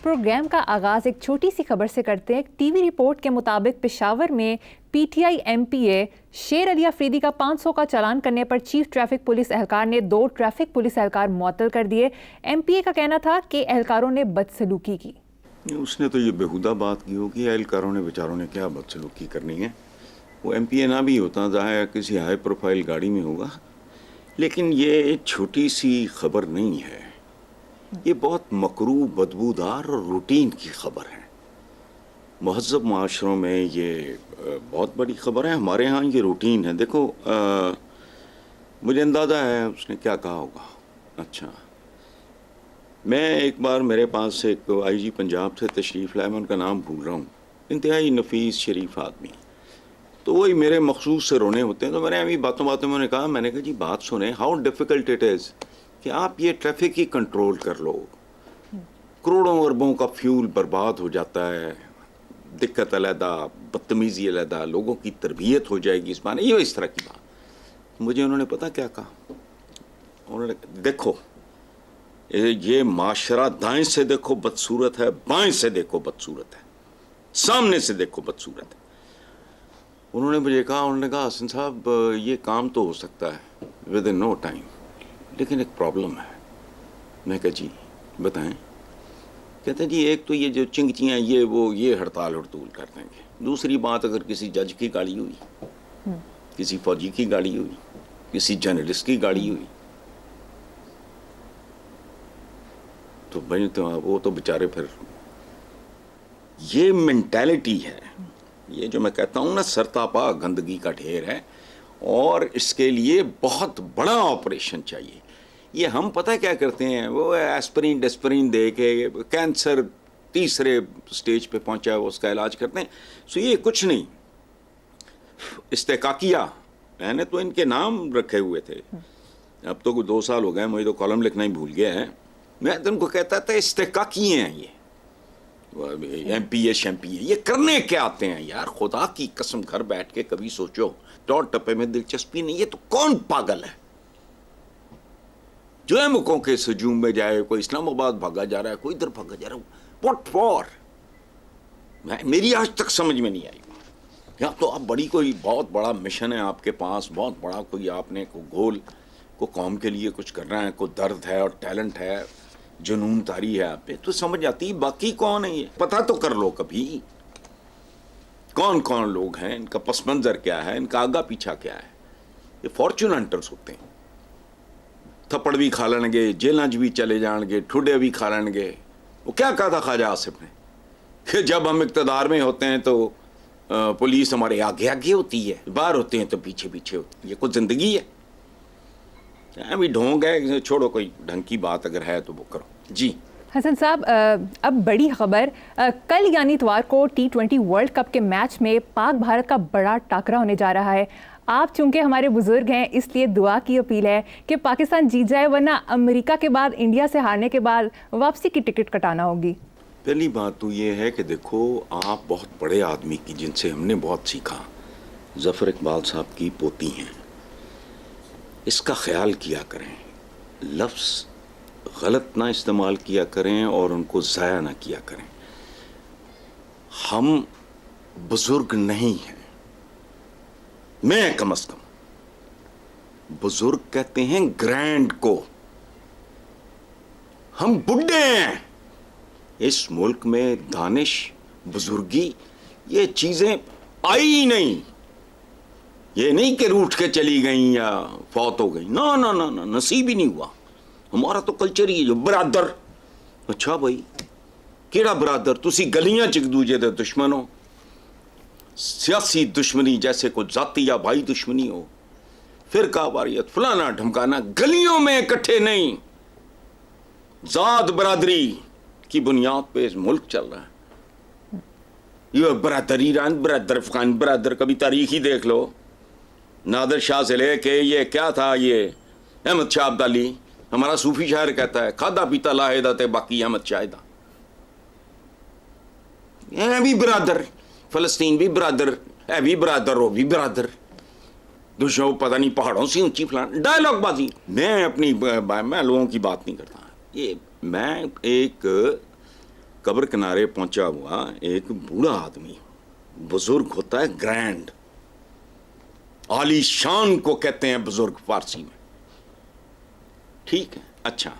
Programme کا آغاز ایک چھوٹی سی خبر سے کرتے ہیں. ٹی وی رپورٹ کے مطابق پشاور میں P T I M P اے شیر علی افریدی کا 500 کا چالان کرنے پر چیف ٹریفک پولیس اہلکار نے 2 ٹریفک پولیس اہلکار معطل کر دیے. ایم پی اے کا کہنا تھا کہ اہلکاروں نے بدسلوکی کی. اس نے تو یہ بےہودہ بات کی ہوگی. اہلکاروں نے بیچاروں نے کیا بدسلوکی کرنی ہے. وہ ایم پی اے نہ بھی ہوتا ظاہر کسی ہائی پروفائل گاڑی میں ہوگا، لیکن یہ چھوٹی سی خبر نہیں ہے. یہ بہت مکروہ، بدبودار اور روٹین کی خبر ہے. مہذب معاشروں میں یہ بہت بڑی خبر ہے. ہمارے ہاں یہ روٹین ہے. دیکھو مجھے اندازہ ہے اس نے کیا کہا ہوگا. اچھا، میں ایک بار میرے پاس ایک آئی جی پنجاب سے تشریف لائے، میں ان کا نام بھول رہا ہوں، انتہائی نفیس شریف آدمی. تو وہی میرے مخصوص سے رونے ہوتے ہیں. تو میں نے ابھی باتوں میں انہوں نے کہا، میں نے کہا جی بات سنیں، ہاؤ ڈیفیکلٹ اٹ از کہ آپ یہ ٹریفک ہی کنٹرول کر لو. کروڑوں اربوں کا فیول برباد ہو جاتا ہے، دقت علیحدہ، بدتمیزی علیحدہ، لوگوں کی تربیت ہو جائے گی اس بارے. یہ اس طرح کی بات. مجھے انہوں نے پتہ کیا کہا، انہوں نے دیکھو یہ معاشرہ دائیں سے دیکھو بدصورت ہے، بائیں سے دیکھو بدصورت ہے، سامنے سے دیکھو بدصورت ہے. انہوں نے مجھے کہا، انہوں نے کہا حسن صاحب یہ کام تو ہو سکتا ہے ود ان نو ٹائم، لیکن ایک پرابلم ہے. میں کہا جی بتائیں. کہتے ہیں جی ایک تو یہ جو چنگچیاں یہ ہڑتال کر دیں گے. دوسری بات، اگر کسی جج کی گاڑی ہوئی، کسی فوجی کی گاڑی ہوئی، کسی جرنلسٹ کی گاڑی ہوئی، تو بھائی تو وہ تو بیچارے پھر. یہ مینٹیلٹی ہے، یہ جو میں کہتا ہوں نا سرتاپا گندگی کا ڈھیر ہے، اور اس کے لیے بہت بڑا آپریشن چاہیے. یہ ہم پتہ کیا کرتے ہیں، وہ ایسپرین ڈسپرین دے کے کینسر تیسرے سٹیج پہ پہنچا ہے وہ اس کا علاج کرتے ہیں. سو یہ کچھ نہیں. استحقاقیہ میں نے تو ان کے نام رکھے ہوئے تھے، اب تو 2 سال ہو گئے، مجھے تو کالم لکھنا ہی بھول گیا ہے. میں تو ان کو کہتا تھا استحقاقیے ہیں یہ ایم پی اے شیم پی اے. یہ کرنے کیا آتے ہیں یار؟ خدا کی قسم گھر بیٹھ کے کبھی سوچو. ٹوٹ ٹپے میں دلچسپی نہیں. یہ تو کون پاگل ہے جو احمقوں کے ہجوم میں جائے؟ کوئی اسلام آباد بھاگا جا رہا ہے، کوئی ادھر بھاگا جا رہا ہے. What for? میری آج تک سمجھ میں نہیں آئی. یا تو آپ بڑی کوئی بہت بڑا مشن ہے آپ کے پاس، بہت بڑا کوئی آپ نے کوئی گول کو قوم کے لیے کچھ کرنا ہے، کوئی درد ہے اور ٹیلنٹ ہے، جنون طاری ہے آپ پہ، تو سمجھ آتی. باقی کون ہے یہ پتہ تو کر لو کبھی. کون کون لوگ ہیں، ان کا پس منظر کیا ہے، ان کا آگا پیچھا کیا ہے. یہ فارچون ہنٹرز ہوتے ہیں. تھپڑ بھی کھا لیں گے، جیلیں بھی چلے جان گے، ٹھڈے بھی کھا لیں گے. وہ کیا کہا تھا خواجہ آصف نے کہ جب ہم اقتدار میں ہوتے ہیں تو پولیس ہمارے آگے آگے ہوتی ہے، باہر ہوتے ہیں تو پیچھے پیچھے ہوتی ہے. یہ کوئی زندگی ہے؟ ابھی ڈھونگ ہے، چھوڑو، کوئی ڈھنگ کی بات اگر ہے تو وہ کرو. جی حسن صاحب، اب بڑی خبر. کل یعنی اتوار کو T20 ورلڈ کپ کے میچ میں پاک بھارت کا بڑا ٹاکرا ہونے جا رہا ہے. آپ چونکہ ہمارے بزرگ ہیں اس لیے دعا کی اپیل ہے کہ پاکستان جیت جائے، ورنہ امریکہ کے بعد انڈیا سے ہارنے کے بعد واپسی کی ٹکٹ کٹانا ہوگی. پہلی بات تو یہ ہے کہ دیکھو آپ بہت بڑے آدمی کی، جن سے ہم نے بہت سیکھا، ظفر اقبال صاحب کی پوتی ہیں. اس کا خیال کیا کریں، لفظ غلط نہ استعمال کیا کریں اور ان کو ضائع نہ کیا کریں. ہم بزرگ نہیں ہیں، میں کم از کم. بزرگ کہتے ہیں گرینڈ کو، ہم بڈھے ہیں. اس ملک میں دانش، بزرگی، یہ چیزیں آئی نہیں. یہ نہیں کہ روٹھ کے چلی گئیں یا فوت ہو گئیں، نہ نہ نہ، نصیب ہی نہیں ہوا. ہمارا تو کلچر ہی ہے جو برادر. اچھا بھائی کیڑا برادر؟ تسی گلیاں چک دوجے دے دشمن ہو. سیاسی دشمنی جیسے کوئی ذاتی یا بھائی دشمنی ہو، فرقہ واریت، فلانا ڈھمکانا. گلیوں میں اکٹھے نہیں، ذات برادری کی بنیاد پہ ملک چل رہا ہے. یہ برادر ایران، برادر افغان، برادر، کبھی تاریخ ہی دیکھ لو. نادر شاہ سے لے کے یہ کیا تھا، یہ احمد شاہ عبدالی، ہمارا صوفی شاعر کہتا ہے کھادا پیتا لاہدہ تے باقی احمد شاہدہ. یہ بھی برادر، فلسطین بھی برادر، ہے بھی برادر، وہ بھی برادر. دشمن پتہ نہیں پہاڑوں سے اونچی فلان ڈائلاگ بازی. میں اپنی میں لوگوں کی بات نہیں کرتا. یہ میں ایک قبر کنارے پہنچا ہوا ایک بوڑھا آدمی، بزرگ ہوتا ہے گرینڈ، عالی شان کو کہتے ہیں بزرگ فارسی میں، ٹھیک ہے. اچھا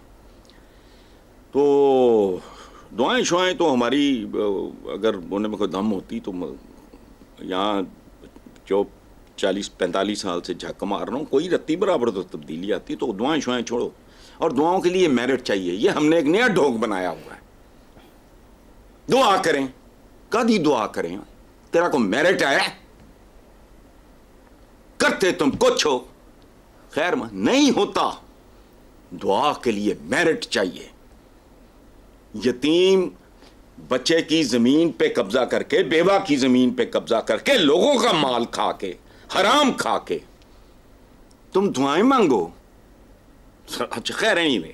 تو دعائیں شعائیں تو ہماری اگر ہونے میں کوئی دم ہوتی تو یہاں جو 40-45 سال سے جھک مار رہا ہوں، کوئی رتی برابر تو تبدیلی آتی. تو دعائیں شعائیں چھوڑو، اور دعاؤں کے لیے میرٹ چاہیے. یہ ہم نے ایک نیا ڈھونگ بنایا ہوا ہے. دعا کریں، کدی دعا کریں، تیرا کو میرٹ ہے، کرتے تم کچھ ہو، خیر نہیں ہوتا. دعا کے لیے میرٹ چاہیے. یتیم بچے کی زمین پہ قبضہ کر کے، بیوہ کی زمین پہ قبضہ کر کے، لوگوں کا مال کھا کے، حرام کھا کے تم دعائیں مانگو. اچھا خیر نہیں میں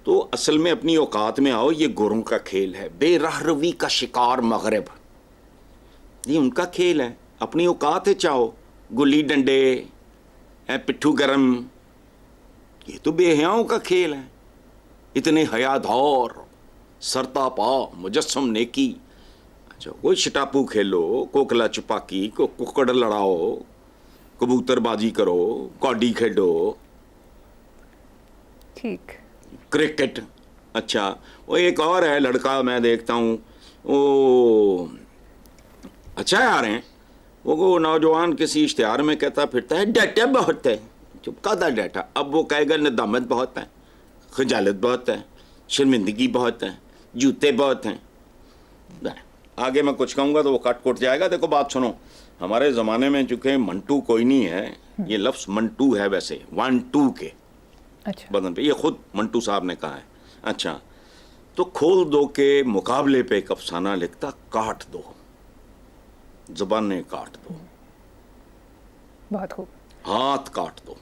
تو اصل میں اپنی اوقات میں آؤ. یہ گوروں کا کھیل ہے، بے راہ روی کا شکار مغرب، یہ ان کا کھیل ہے. اپنی اوقات ہے، چاہو گلی ڈنڈے، پٹھو گرم، یہ تو بے حیاؤں کا کھیل ہے. اتنے حیا دھور، سرتا پا مجسم نیکی. اچھا کوئی شٹاپو کھیلو، کوکلا چپاکی، ککڑ لڑاؤ، کبوتر بازی کرو، کوڈی کھیلو، ٹھیک، کرکٹ. اچھا وہ ایک اور ہے لڑکا میں دیکھتا ہوں، وہ اچھا آ رہے ہیں، وہ نوجوان کسی اشتہار میں کہتا پھرتا ہے ڈیٹا بہت ہے. چپ کا ڈیٹا. اب وہ کہے گا ندامت بہت ہے، خجالت بہت ہے، شرمندگی بہت ہے، جوتے بہت ہیں. آگے میں کچھ کہوں گا تو وہ کٹ جائے گا. دیکھو بات سنو، ہمارے زمانے میں چونکہ منٹو کوئی نہیں ہے، یہ لفظ منٹو ہے ویسے 1-2 کے بدن پہ، یہ خود منٹو صاحب نے کہا ہے. اچھا تو کھول دو کے مقابلے پہ ایک افسانہ لکھتا، کاٹ دو، زبانیں کاٹ دو، بہت خوب، ہاتھ کاٹ دو.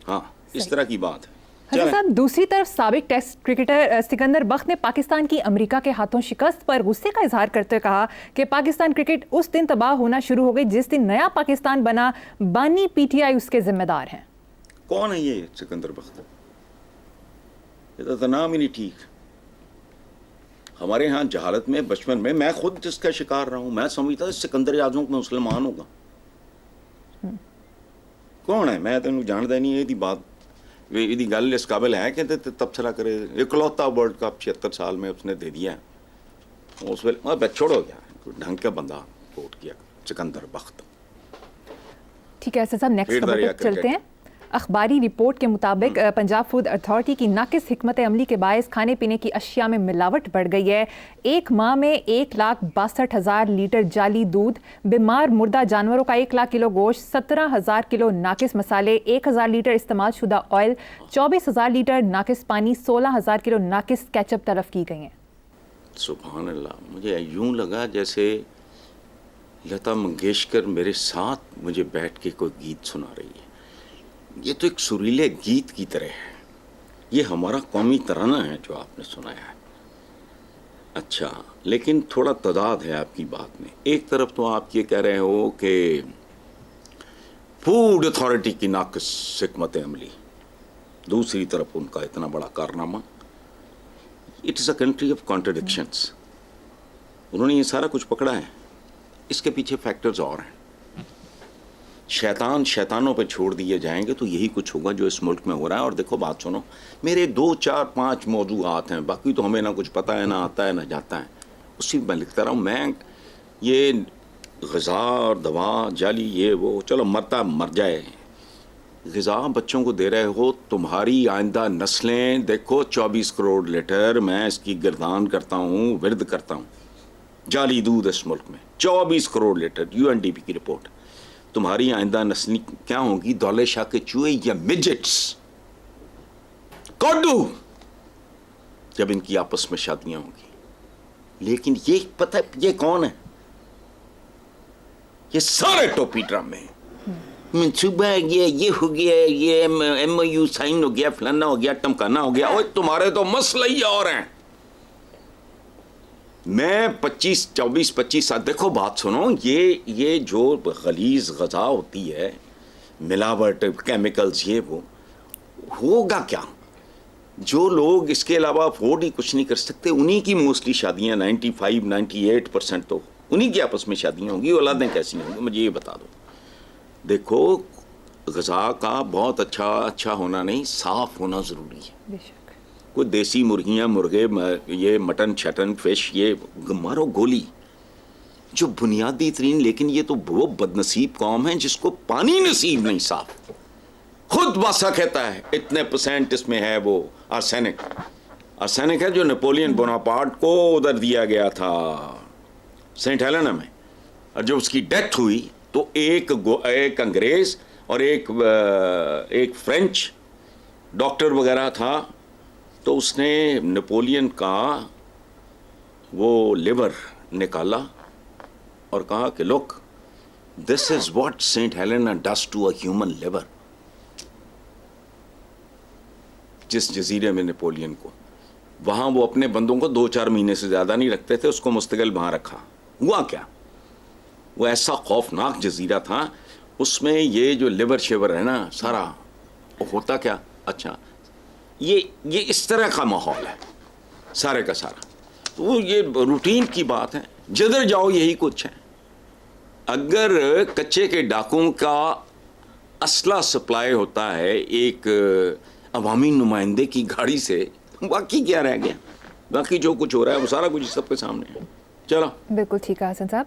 ہاں اس طرح کی بات ہے. حضرت صاحب دوسری طرف سابق ٹیسٹ کرکٹر سکندر بخت نے پاکستان کی امریکہ کے ہاتھوں شکست پر غصے کا اظہار کرتے ہوئے کہا کہ پاکستان کرکٹ اس دن تباہ ہونا شروع ہو گئی جس دن نیا پاکستان بنا، بانی پی ٹی آئی اس کے ذمہ دار ہیں. کون ہے یہ سکندر بخت؟ یہ تو نام ہی نہیں ٹھیک. ہمارے ہاں جہالت میں بچپن میں خود جس کا شکار رہا ہوں، میں سمجھتا تھا سکندر اعظم کو مسلمان ہوگا. کون ہے؟ میں تینوں جانتا نہیں. یہ بات یہ گل اس قابل ہے کہ تبصرہ کرے. اکلوتا ورلڈ کپ 76 سال میں اس نے دے دیا ہے. اس وقت چھوڑو گیا ڈھنگ کا بندہ ووٹ کیا سکندر بخت. ٹھیک ہے صاحب، نیکسٹ خبر پہ چلتے ہیں. اخباری رپورٹ کے مطابق پنجاب فوڈ اتھارٹی کی ناقص حکمت عملی کے باعث کھانے پینے کی اشیاء میں ملاوٹ بڑھ گئی ہے. ایک ماہ میں 1,62,000 لیٹر جعلی دودھ، بیمار مردہ جانوروں کا 1 لاکھ کلو گوشت، 17,000 کلو ناقص مسالے، 1,000 لیٹر استعمال شدہ آئل، 24,000 لیٹر ناقص پانی، 16,000 کلو ناقص کیچپ تلف کی گئی ہیں. سبحان اللہ. مجھے یوں لگا جیسے لتا منگیشکر میرے ساتھ مجھے بیٹھ کے کوئی گیت سنا رہی ہے. یہ تو ایک سریلے گیت کی طرح ہے. یہ ہمارا قومی ترانہ ہے جو آپ نے سنایا ہے. اچھا لیکن تھوڑا تضاد ہے آپ کی بات میں. ایک طرف تو آپ یہ کہہ رہے ہو کہ فوڈ اتھارٹی کی ناقص حکمت عملی، دوسری طرف ان کا اتنا بڑا کارنامہ. It is a country of contradictions. انہوں نے یہ سارا کچھ پکڑا ہے. اس کے پیچھے فیکٹرز اور ہیں. شیطانوں پہ چھوڑ دیے جائیں گے تو یہی کچھ ہوگا جو اس ملک میں ہو رہا ہے. اور دیکھو بات سنو، میرے 2-4-5 موضوعات ہیں، باقی تو ہمیں نہ کچھ پتہ ہے، نہ آتا ہے، نہ جاتا ہے. اسی میں لکھتا رہا ہوں میں. یہ غذا اور دوا جعلی، یہ وہ، چلو مرتا مر جائے. غذا بچوں کو دے رہے ہو، تمہاری آئندہ نسلیں دیکھو. 24 کروڑ لیٹر میں اس کی گردان کرتا ہوں، ورد کرتا ہوں. جعلی دودھ اس ملک میں 24 کروڑ لیٹر، UNDP کی رپورٹ. تمہاری آئندہ نسلیں کیا ہوں گی؟ دولے شاہ کے چوہے یا مڈجٹس، کوڈو، جب ان کی آپس میں شادیاں ہوں گی. لیکن یہ پتہ یہ کون ہے؟ یہ سارے ٹوپی ڈرامے. منصوبہ یہ ہو گیا، یہ MOU سائن ہو گیا، فلانا ہو گیا، ٹمکانا ہو گیا. اور تمہارے تو مسئلہ ہی اور ہیں. میں 24-25 سال، دیکھو بات سنو، یہ جو غلیظ غذا ہوتی ہے، ملاوٹ، کیمیکلز، یہ وہ ہوگا کیا؟ جو لوگ اس کے علاوہ افورڈ ہی کچھ نہیں کر سکتے انہی کی موسٹلی شادیاں 95-98% تو انہی کی آپس میں شادیاں ہوں گی. اولادیں کیسی ہوں گی مجھے یہ بتا دو. دیکھو غذا کا بہت اچھا ہونا نہیں، صاف ہونا ضروری ہے. بے شک. کوئی دیسی مرغیاں مرغے یہ مٹن چھٹن فش یہ مارو گولی جو بنیادی ترین. لیکن یہ تو وہ بد نصیب قوم ہے جس کو پانی نصیب نہیں صاف. خود واسا کہتا ہے اتنے % اس میں ہے وہ آرسینک ہے جو نیپولین بوناپارٹ کو ادھر دیا گیا تھا سینٹ ہیلینا میں. اور جب اس کی ڈیتھ ہوئی تو ایک انگریز اور ایک فرینچ ڈاکٹر وغیرہ تھا تو اس نے نیپولین کا وہ لیور نکالا اور کہا کہ look this is what Saint Helena does to a human liver. جس جزیرے میں نیپولین کو وہاں وہ اپنے بندوں کو 2-4 مہینے سے زیادہ نہیں رکھتے تھے، اس کو مستقل وہاں رکھا. ہوا کیا؟ وہ ایسا خوفناک جزیرہ تھا اس میں یہ جو لیور شیور ہے نا سارا ہوتا کیا. اچھا یہ اس طرح کا ماحول ہے سارے کا سارا. وہ یہ روٹین کی بات ہے، جدھر جاؤ یہی کچھ ہے. اگر کچے کے ڈاکوں کا اسلحہ سپلائی ہوتا ہے ایک عوامی نمائندے کی گاڑی سے، باقی کیا رہ گیا؟ باقی جو کچھ ہو رہا ہے وہ سارا کچھ سب کے سامنے ہے. چلو بالکل ٹھیک ہے حسن صاحب.